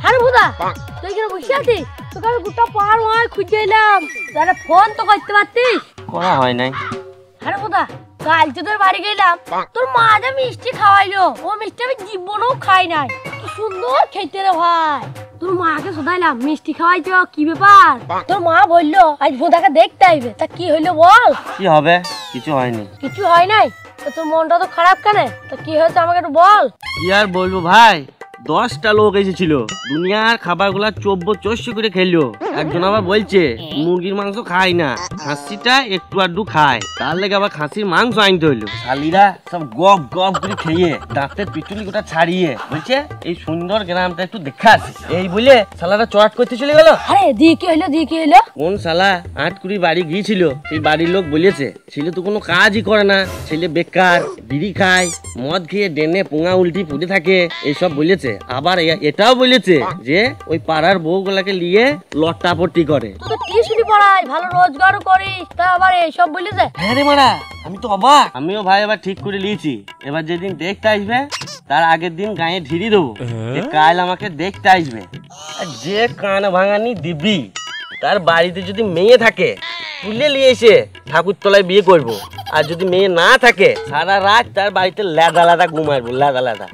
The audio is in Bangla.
আরে বুদা তুই এখানে বসে আছিস? তোকে আমি গোটা পার হয় খুঁজে এলাম, তাহলে ফোন তো করতে পারতিস। করা হয় নাই। আরে বুদা কাল তো তোর বাড়ি গেলাম, তোর মা যে মিষ্টি খাওয়াইলো, ও মিষ্টি আমি জীবনেও খাই নাই। কি সুন্দর খেতে রে ভাই। তোর মাকে শোধাইলাম মিষ্টি খাওয়াইছো কি ব্যাপার? তোর মা বললো আজ ভোদাকে দেখতে আইবে। তা কি হইলো বল? কি হবে? কিছু হয়নি। কিছু হয় নাই? তো তোর মনটা তো খারাপ কেন? তা কি হয়েছে আমাকে একটু বল। কি আর বলবো ভাই, 10টা লোক এসেছিল, দুনিয়ার খাবারগুলা চব্য করে খেলো। একজন আবার বলছে মুরগির মাংস খায় না, খাসিটা একটু আধটু খায়, তার লেগে আবার খাসির মাংস আনতে হইলো। শালিরা সব গপ গপ করে খেয়ে দাঁতের পিটুলি গোটা ছাড়িয়ে বলছে এই সুন্দর গ্রামটা একটু দেখা আছে। এই বলে শালারা চট করতে চলে গেল। আরে দিয়ে কি হইলো? দিয়ে কি হইলো? কোন শালা 8 কুড়ি বাড়ি গিয়েছিল, সেই বাড়ির লোক বলেছে ছেলে তো কোনো কাজই করে না, ছেলে বেকার, বিড়ি খায়, মদ খেয়ে ডেনে পোঙা উল্টি পড়ে থাকে, এইসব বলেছে। আবার এটাও বলেছে যে ওই পাড়ার বউগুলাকে নিয়ে লট্টাপট্টি করে। তুই তো টিউশনি পড়াই, ভালো রোজগারও করিস, তা আবার এইসব বলেছে? হ্যাঁ রে মারা, আমি তো অবাক। আমিও ভাই এবার ঠিক করে নিয়েছি, এবার যেদিন দেখতে আসবে তার আগের দিন গায়ে ঢিরি দেবো যে কাল আমাকে দেখতে আসবে। আর যে কান ভাঙানি দিবি তার বাড়িতে যদি মেয়ে থাকে তুলে নিয়ে এসে ঠাকুরতলায় বিয়ে করবো, আর যদি মেয়ে না থাকে সারা রাত তার বাড়িতে লেদা লেদা ঘুমাইবো, লেদা লেদা।